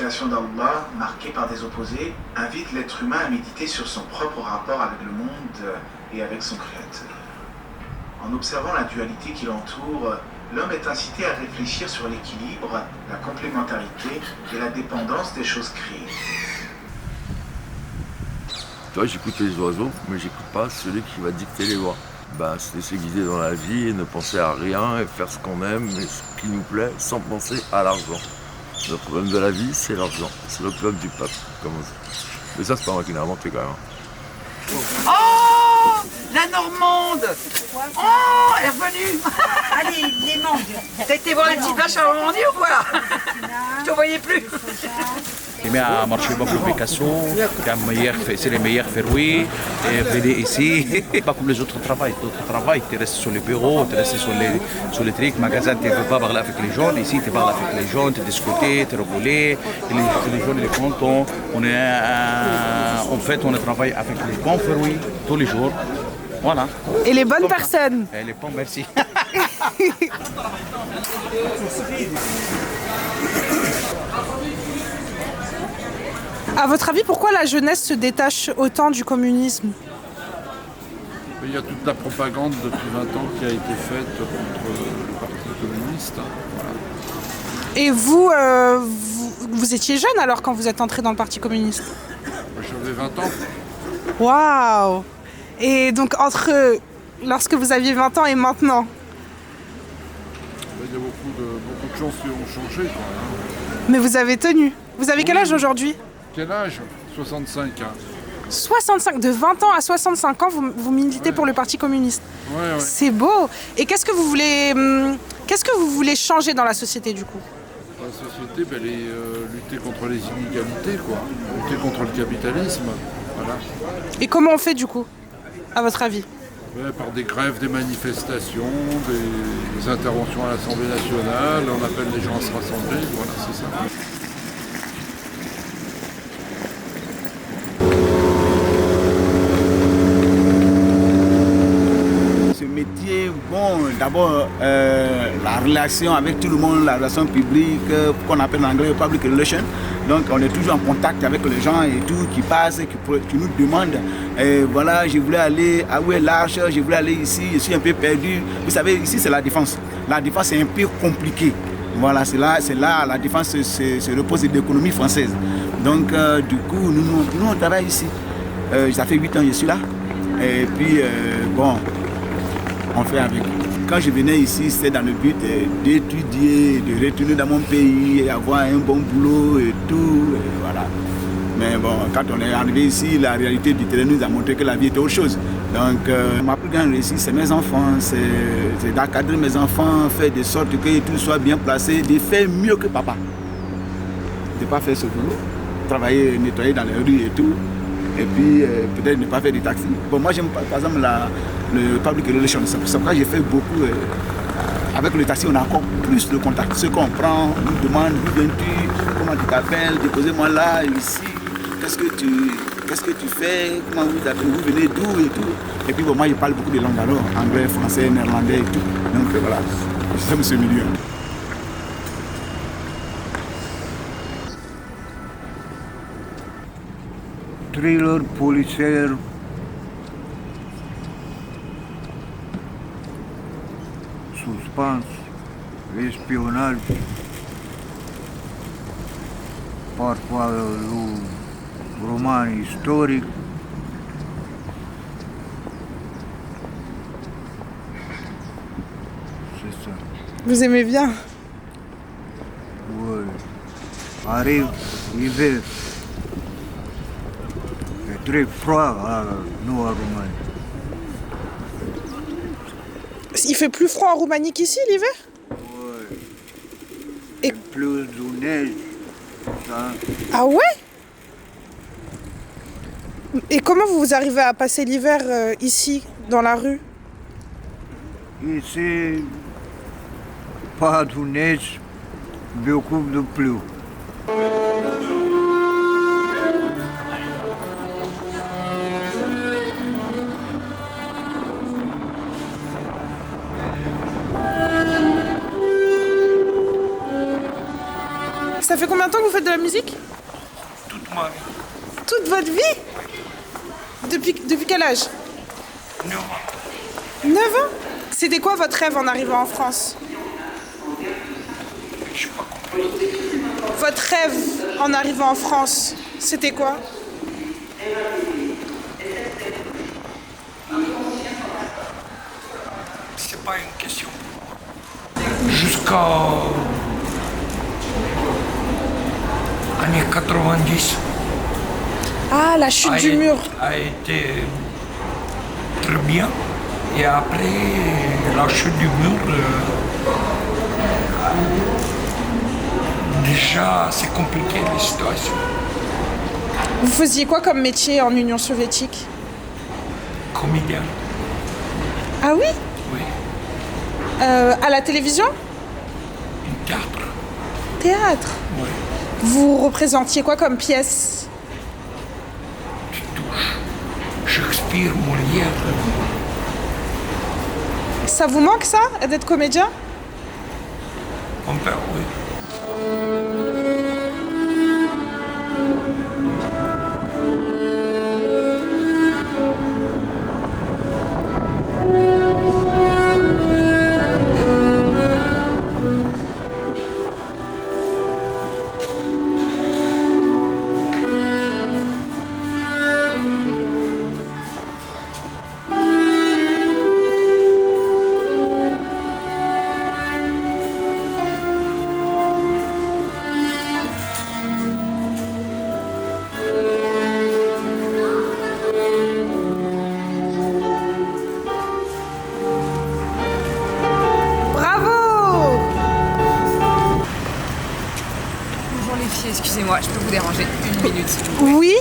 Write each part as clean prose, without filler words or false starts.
création d'Allah, marquée par des opposés, invite l'être humain à méditer sur son propre rapport avec le monde et avec son Créateur. En observant la dualité qui l'entoure, l'homme est incité à réfléchir sur l'équilibre, la complémentarité et la dépendance des choses créées. Toi, j'écoute les oiseaux, mais j'écoute pas celui qui va dicter les lois. Se laisser guider dans la vie et ne penser à rien et faire ce qu'on aime et ce qui nous plaît sans penser à l'argent. Le problème de la vie, c'est l'argent. C'est le club du peuple, comme on dit. Mais ça, c'est pas moi qui l'ai inventé quand même. Oh, la Normande. Oh, elle est revenue. Allez, les mangues. T'as été voir les petites vaches à Normandie ou quoi? Je te voyais plus. Il a marché beaucoup de Picasso, c'est les meilleurs fruits, et venez ici. Pas comme les autres travails. D'autres travails, tu restes sur les bureaux, tu restes sur les trucs, magasins, tu ne veux pas parler avec les gens. Ici, tu parles avec les gens, tu discutes, tu rigoles, les gens, ils sont contents. En fait, on travaille avec les bons fruits tous les jours. Voilà. Et les bonnes personnes. Et les bons, merci. À votre avis, pourquoi la jeunesse se détache autant du communisme? Il y a toute la propagande depuis 20 ans qui a été faite contre le Parti communiste. Voilà. Et vous étiez jeune alors quand vous êtes entré dans le Parti communiste? J'avais 20 ans. Waouh! Et donc lorsque vous aviez 20 ans et maintenant? Il y a beaucoup de choses qui ont changé. Quoi, hein. Mais vous avez tenu. Vous avez quel âge aujourd'hui? Quel âge? 65 ans. 65, de 20 ans à 65 ans, vous militez pour le Parti communiste. Ouais. C'est beau. Et qu'est-ce que vous voulez changer dans la société du coup? La société, elle est lutter contre les inégalités, quoi. Lutter contre le capitalisme. Voilà. Et comment on fait du coup, à votre avis? Par des grèves, des manifestations, des interventions à l'Assemblée nationale, on appelle les gens à se rassembler, voilà, c'est ça. Bon, d'abord, la relation avec tout le monde, la relation publique, qu'on appelle en anglais public relation. Donc, on est toujours en contact avec les gens et tout, qui passent, qui nous demandent. Voilà, je voulais aller à où est l'Arche, je voulais aller ici, je suis un peu perdu. Vous savez, ici, c'est la défense. La défense, c'est un peu compliqué. Voilà, c'est là, la défense se repose sur l'économie française. Donc, du coup, nous, on travaille ici. Ça fait 8 ans que je suis là. Et puis, bon, on fait avec. Quand je venais ici, c'était dans le but d'étudier, de retourner dans mon pays, et avoir un bon boulot et tout, et voilà. Mais bon, quand on est arrivé ici, la réalité du terrain nous a montré que la vie était autre chose. Donc, ma plus grande réussite, c'est mes enfants, c'est d'encadrer mes enfants, faire de sorte que tout soit bien placé, de faire mieux que papa. De ne pas faire ce boulot, travailler, nettoyer dans les rues et tout. Et puis peut-être ne pas faire des taxis. Bon, moi j'aime par exemple le public relation, c'est pour ça que j'ai fait beaucoup. Avec le taxi, on a encore plus de contact. Ce qu'on prend, on nous demande d'où viens-tu, comment tu t'appelles, déposez-moi là, ici, qu'est-ce que tu fais, comment vous appelez, vous venez d'où et tout. Et puis bon, moi je parle beaucoup de langues alors, anglais, français, néerlandais et tout. Donc voilà, j'aime ce milieu. Thriller policier, suspense, espionnage, parfois le roman historique. C'est ça. Vous aimez bien? Oui. Arrive l'hiver. Très froid à nous à Roumanie. Il fait plus froid en Roumanie qu'ici l'hiver? Oui. Et plus de neige. Ça. Ah ouais? Et comment vous arrivez à passer l'hiver ici, dans la rue? Ici, pas de neige, beaucoup de pluie. Ça Ça fait combien de temps que vous faites de la musique? Toute ma vie. Toute votre vie? Depuis quel âge? 9 ans. 9 ans? C'était quoi votre rêve en arrivant en France? Je sais pas compris. Votre rêve en arrivant en France, c'était quoi? C'est pas une question. Jusqu'à années 90. Ah, la chute du mur. A été très bien. Et après la chute du mur, déjà c'est compliqué la situation. Vous faisiez quoi comme métier en Union soviétique? Comédien. Ah oui? Oui. À la télévision? Un théâtre. Théâtre? Oui. Vous représentiez quoi comme pièce? Tu touches. Shakespeare, Molière. Ça vous manque ça, d'être comédien? Un peu, oui. Excusez-moi, je peux vous déranger une minute s'il vous plaît. Oui.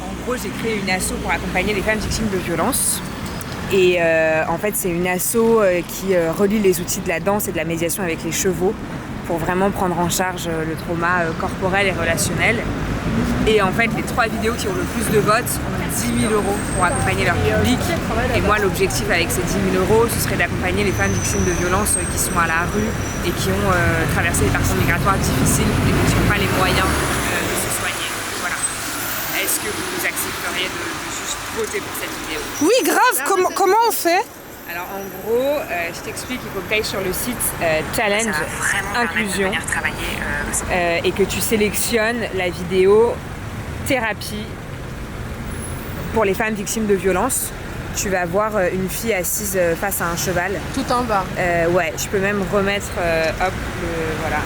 En gros, j'ai créé une asso pour accompagner les femmes victimes de violences. Et en fait, c'est une asso qui relie les outils de la danse et de la médiation avec les chevaux pour vraiment prendre en charge le trauma corporel et relationnel. Et en fait, les 3 vidéos qui ont le plus de votes ont 10 000 € pour accompagner leur public. Et moi, l'objectif avec ces 10 000 €, ce serait d'accompagner les femmes victimes de violences qui sont à la rue et qui ont traversé des parcours migratoires difficiles et qui n'ont pas les moyens de se soigner. Voilà. Est-ce que vous accepteriez de juste voter pour cette vidéo? Oui, grave. Comment on fait? Alors en gros, je t'explique, il faut que tu ailles sur le site Challenge Inclusion et que tu sélectionnes la vidéo thérapie pour les femmes victimes de violences. Tu vas voir une fille assise face à un cheval. Tout en bas. Ouais, je peux même remettre, voilà.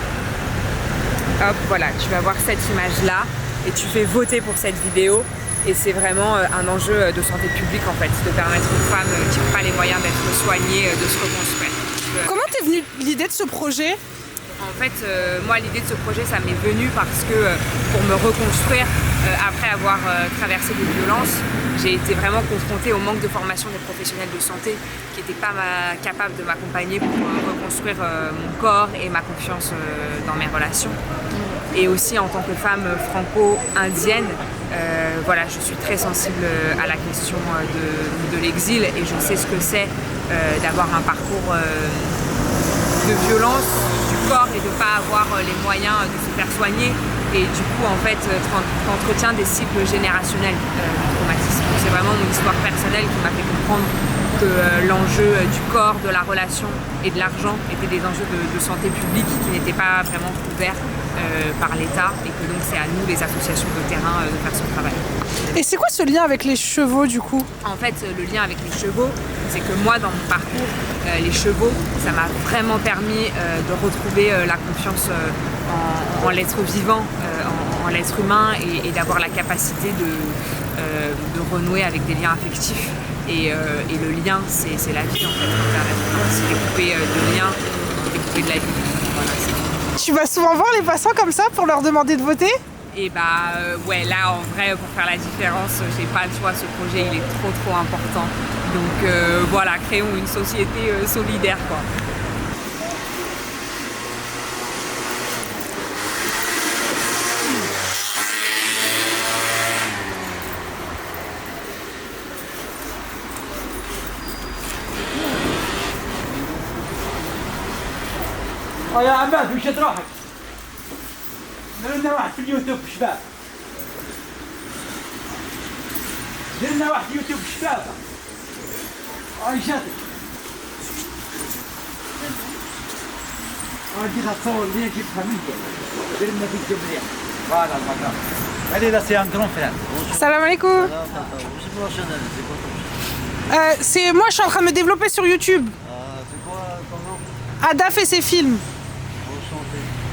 Hop, voilà, tu vas voir cette image-là et tu fais voter pour cette vidéo. Et c'est vraiment un enjeu de santé publique en fait, de permettre aux femmes qui n'ont pas les moyens d'être soignées de se reconstruire. Comment t'es venue l'idée de ce projet? En fait, moi l'idée de ce projet, ça m'est venu parce que pour me reconstruire, après avoir traversé des violences, j'ai été vraiment confrontée au manque de formation des professionnels de santé qui n'étaient pas capables de m'accompagner pour reconstruire mon corps et ma confiance dans mes relations. Et aussi en tant que femme franco-indienne, voilà, je suis très sensible à la question de l'exil et je sais ce que c'est d'avoir un parcours de violence du corps et de ne pas avoir les moyens de se faire soigner. Et du coup, en fait, t'entretiens des cycles générationnels de traumatisme. C'est vraiment mon histoire personnelle qui m'a fait comprendre que l'enjeu du corps, de la relation et de l'argent étaient des enjeux de santé publique qui n'étaient pas vraiment couverts par l'État et que donc c'est à nous, les associations de terrain, de faire ce travail. Et c'est quoi ce lien avec les chevaux du coup? En fait, le lien avec les chevaux, c'est que moi, dans mon parcours, les chevaux, ça m'a vraiment permis de retrouver la confiance en l'être vivant, en l'être humain et d'avoir la capacité de renouer avec des liens affectifs. Et le lien, c'est la vie en fait. C'est découpé de liens, découpé de la vie. Voilà, tu vas souvent voir les passants comme ça pour leur demander de voter? Et bah ouais, là en vrai, pour faire la différence, j'ai pas le choix, ce projet il est trop important. Donc voilà, créons une société solidaire quoi. يا عباد وش تروحك؟ لنا واحد في اليوتيوب شباب دير لنا واحد في اليوتيوب شباب هاي جاتك جيتها تصور لي جبتها منك دير لنا فيديو مليح فوالا المكان allez là c'est un grand frère. Salam alaikum. C'est moi, je suis en train de me développer sur YouTube. C'est quoi ton nom? Ada fait ses films.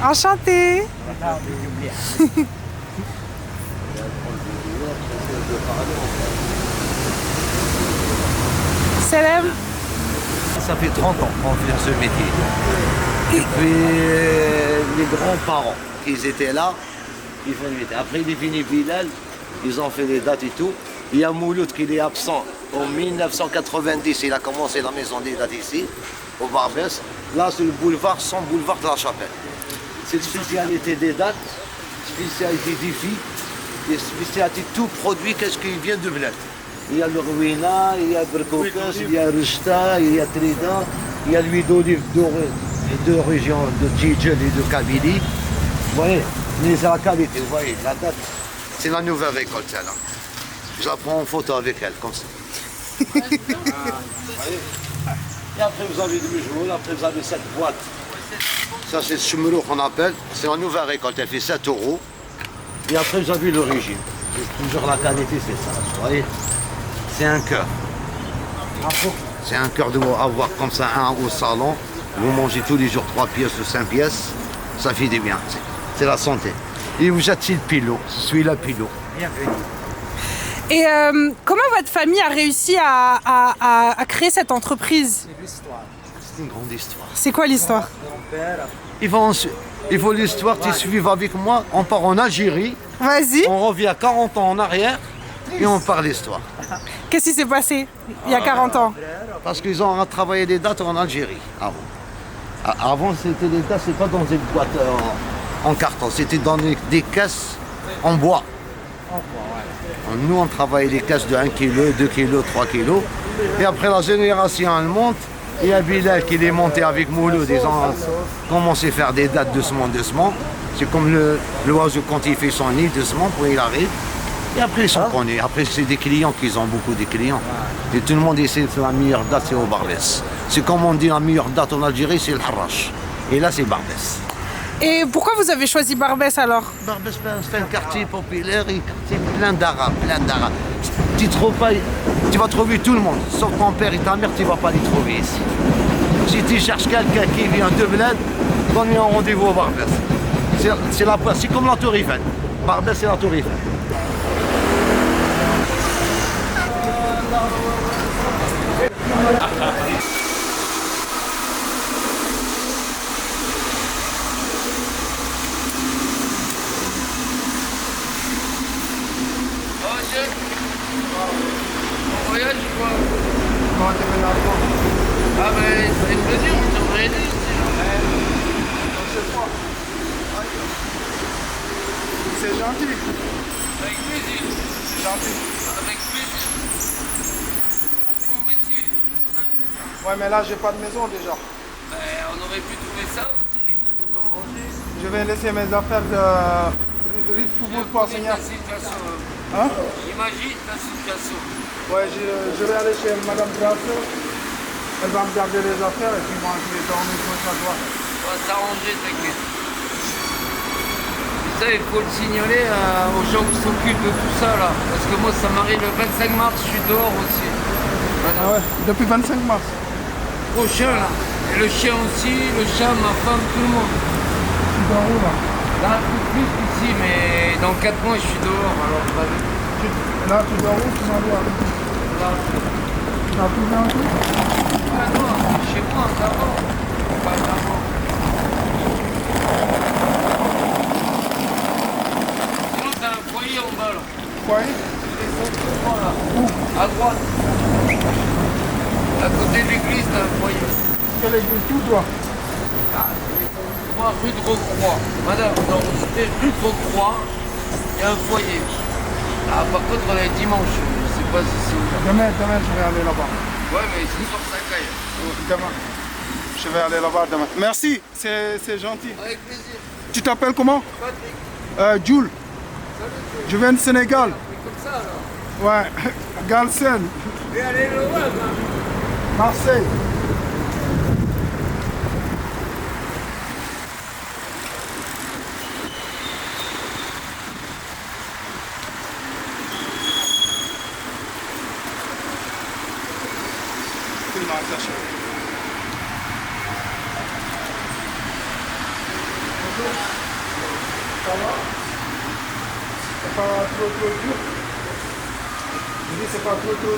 Enchanté. Salam. Ça fait 30 ans qu'on fait ce métier. Et puis les grands-parents, ils étaient là, ils font le métier. Après il est fini Bilal, ils ont fait les dates et tout. Il y a Mouloud qui est absent en 1990, il a commencé la maison des dates ici, au Barbès. Là c'est le boulevard, sans boulevard de la Chapelle. C'est la spécialité des dates, spécialité des filles, et spécialité tout produit, qu'est-ce qui vient de Bled. Il y a le Rouina, il y a le Berkoukas, il y a le Rishta, il y a Trida, il y a l'huile d'olive des deux régions de Tijel et de Kabylie. Vous voyez, mais c'est la qualité, vous voyez, la date, c'est la nouvelle récolte là. Je la prends en photo avec elle, comme ça. Et après vous avez du Mejmoul, après vous avez cette boîte. Ça c'est le chumero qu'on appelle, c'est la nouvelle récolte, elle fait 7 €. Et après vous avez l'origine. C'est toujours la qualité, c'est ça, vous voyez. C'est un cœur. C'est un cœur de avoir comme ça un au salon. Vous mangez tous les jours 3 pièces ou 5 pièces, ça fait du bien. C'est la santé. Et vous êtes le pilot, je suis le pilot. Et comment votre famille a réussi à créer cette entreprise? C'est une grande histoire. C'est quoi l'histoire? Il faut l'histoire, tu suives avec moi, on part en Algérie. Vas-y. On revient 40 ans en arrière et on parle l'histoire. Qu'est-ce qui s'est passé il y a 40 ans? Parce qu'ils ont travaillé des dates en Algérie avant. Avant, c'était des dates, c'est pas dans des boîtes en carton, c'était dans des caisses en bois. Nous, on travaillait des caisses de 1 kg, 2 kg, 3 kg. Et après la génération, elle monte. Il y a Bilal qui est monté avec Mouloud. Ils ont commencé à faire des dates doucement, doucement. C'est comme l'oiseau quand il fait son nid, doucement, pour il arrive. Et après, ils sont connus. Après, c'est des clients qui ont beaucoup de clients. Et tout le monde essaie de la meilleure date, c'est au Barbès. C'est comme on dit la meilleure date en Algérie, c'est le Harrach. Et là, c'est Barbès. Et pourquoi vous avez choisi Barbès alors? Barbès, c'est un quartier populaire, un quartier plein d'Arabes, Tu vas trouver tout le monde, sauf ton père et ta mère, tu ne vas pas les trouver ici. Si tu cherches quelqu'un qui vient de Bled, donne-lui un rendez-vous au Barbès. C'est comme la Tour Eiffel. Barbès, c'est la Tour Eiffel. On voyage ou quoi? Ah ben ça fait plaisir, on t'aurait aidé ici. C'est gentil. Avec plaisir. C'est gentil. Avec plaisir. C'est mon métier. Ouais mais là j'ai pas de maison déjà. Ben on aurait pu trouver ça aussi. Tu peux m'arranger. Je vais laisser mes affaires de lit de football pour enseigner. Hein? Imagine ta situation. Ouais, je vais aller chez Madame Grasse. Elle va me garder les affaires et puis moi je vais dormir comme ça doit. On va s'arranger, t'inquiète. Ça, il faut le signaler aux gens qui s'occupent de tout ça là. Parce que moi ça m'arrive le 25 mars, je suis dehors aussi. Ah ouais, depuis 25 mars. Prochain là. Et le chien aussi, le chat, ma femme, tout le monde. Tu dors où là? Là, tout de suite ici, mais dans 4 mois je suis dehors. Alors, là, tu dors où? Tu m'en dois? Là. T'as tout bien tout? Chez moi, d'abord. Pas d'abord. Sinon, t'as un foyer en bas là. Foyer? Là. Où? À droite. À côté de l'église, t'as un foyer. Quelle église tout toi? Rue de Rocroi. Madame, non, c'était rue de Rocroi. Il y a un foyer. Ah, par contre, on est dimanche. Je sais pas si c'est ouvert. Demain, je vais aller là-bas. Ouais, mais ce soir, ça caille. Demain. Je vais aller là-bas demain. Merci, c'est gentil. Avec plaisir. Tu t'appelles comment? Patrick. Jules. Je viens du Sénégal. Ouais, Galsen. Marseille. Ça va? C'est pas trop dur? Je dis c'est pas trop dur?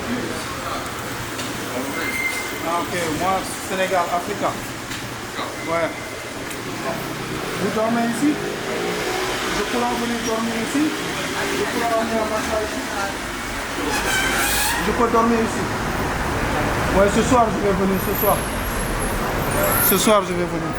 Ah ok, moi Sénégal, Africa. Ouais. Vous dormez ici? Je pourrais venir dormir ici? Je pourrais emmener un massage ici? Je peux dormir ici? Ouais, ce soir je vais venir, ce soir. Ce soir je vais venir.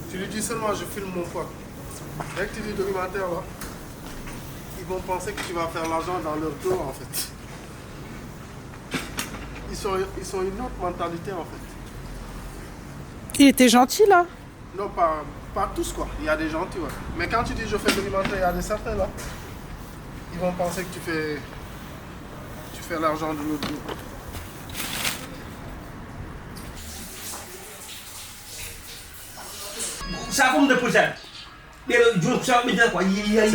Tu lui dis seulement je filme mon pote. Dès que tu dis documentaire là, ils vont penser que tu vas faire l'argent dans leur dos en fait. Ils sont une autre mentalité en fait. Il était gentil là? Non, pas tous quoi. Il y a des gentils ouais. Mais quand tu dis je fais documentaire, il y a des certains là. Ils vont penser que tu fais l'argent de l'autre dos. C'est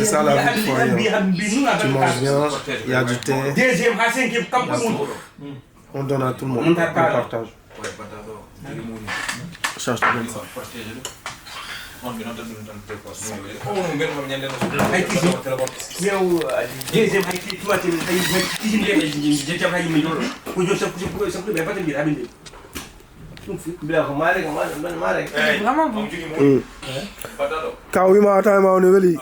ça la vie de foyer. Tu manges bien, il y a du thé. On donne à tout le monde, on partage. Charge bien ça. Vraiment bon. Quand oui, ma taille, on est venu.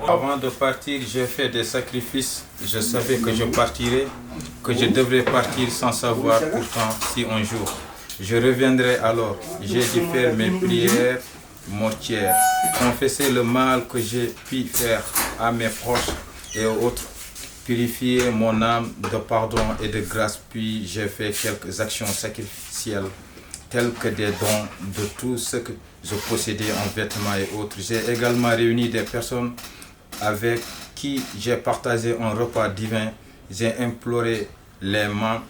Avant de partir, j'ai fait des sacrifices. Je savais que je partirais, que je devrais partir sans savoir pourtant si un jour je reviendrai. Alors j'ai dû faire mes prières mortières, confesser le mal que j'ai pu faire à mes proches et aux autres, purifier mon âme de pardon et de grâce. Puis j'ai fait quelques actions sacrificielles telles que des dons de tout ce que je possédais en vêtements et autres. J'ai également réuni des personnes avec qui j'ai partagé un repas divin. J'ai imploré les mains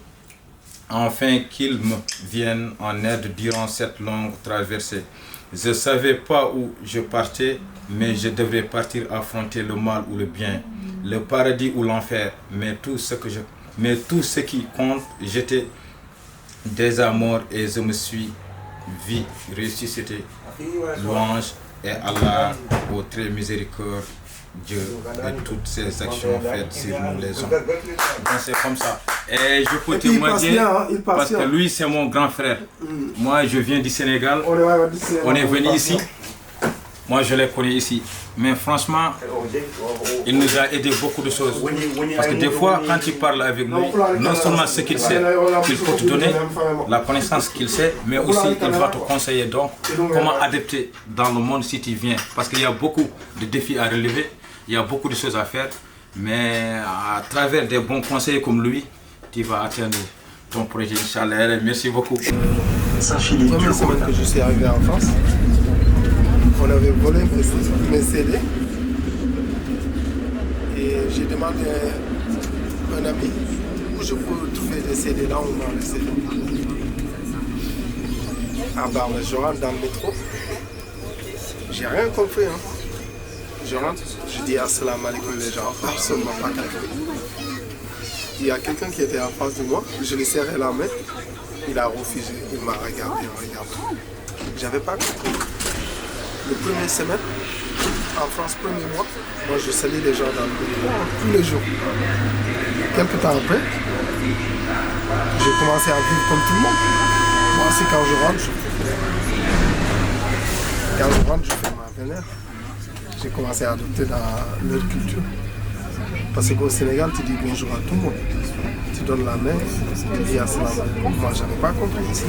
afin qu'ils me viennent en aide durant cette longue traversée. Je ne savais pas où je partais, mais je devrais partir affronter le mal ou le bien, le paradis ou l'enfer. Mais tout ce qui compte, j'étais déjà mort et je me suis vu ressuscité. Louange et Allah au très miséricordieux de toutes ces actions faites sur nous les hommes. C'est comme ça. Et je peux témoigner parce que lui c'est mon grand frère. Moi je viens du Sénégal. On est venu ici. Moi je les connais ici. Mais franchement, il nous a aidé beaucoup de choses. Parce que des fois, quand tu parles avec lui, non seulement ce qu'il sait, il faut te donner la connaissance qu'il sait, mais aussi il va te conseiller donc comment adapter dans le monde si tu viens. Parce qu'il y a beaucoup de défis à relever, il y a beaucoup de choses à faire, mais à travers des bons conseils comme lui, tu vas atteindre ton projet, Inch'Allah. Merci beaucoup. Sachez les premières semaines que je suis arrivé en France, on avait volé mes CD et j'ai demandé à un ami où je peux trouver des CD là où on a les CD. Ah bah je rentre dans le métro, j'ai rien compris. Hein. Je rentre, je dis assalamu alaikum les gens, personne ne m'a pas calculé. Il y a quelqu'un qui était en face de moi, je lui serrais la main, il a refusé, il m'a regardé. J'avais pas compris. La première semaine, en France, premier mois, moi je salue les gens dans le métro tous les jours. Quelques temps après, j'ai commencé à vivre comme tout le monde. Moi aussi quand je rentre, je fais ma vénère. J'ai commencé à adopter dans leur culture. Parce qu'au Sénégal, tu dis bonjour à tout le monde. Tu donnes la main, tu dis assalamu alaikum. Moi, je n'avais pas compris ici.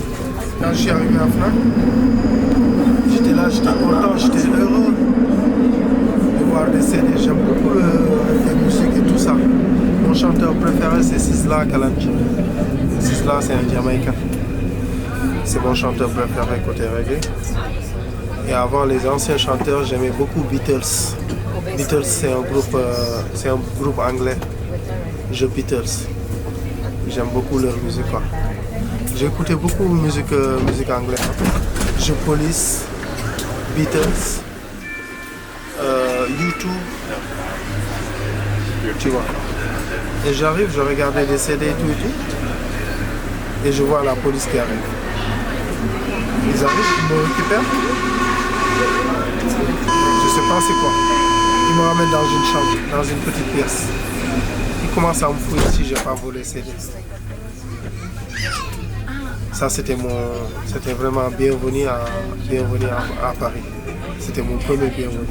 Quand je suis arrivé à Fnac, j'étais là, j'étais content, j'étais heureux de voir des CD. J'aime beaucoup la musique et tout ça. Mon chanteur préféré, c'est Sizzla Kalonji. Sizzla, c'est un Jamaïcain. C'est mon chanteur préféré côté reggae. Et avant les anciens chanteurs, j'aimais beaucoup Beatles. Beatles, c'est un groupe anglais. The Beatles. J'aime beaucoup leur musique. J'ai écouté beaucoup de musique anglaise. The Police, Beatles, YouTube. Tu vois. Et j'arrive, je regardais des CD et tout. Et je vois la police qui arrive. Ils arrivent, ils me récupèrent. Je sais pas c'est quoi. Ils me ramènent dans une chambre, dans une petite pièce. Ils commencent à me fouiller si j'ai pas volé CD. Ça c'était vraiment bienvenue à Paris. C'était mon premier bienvenu.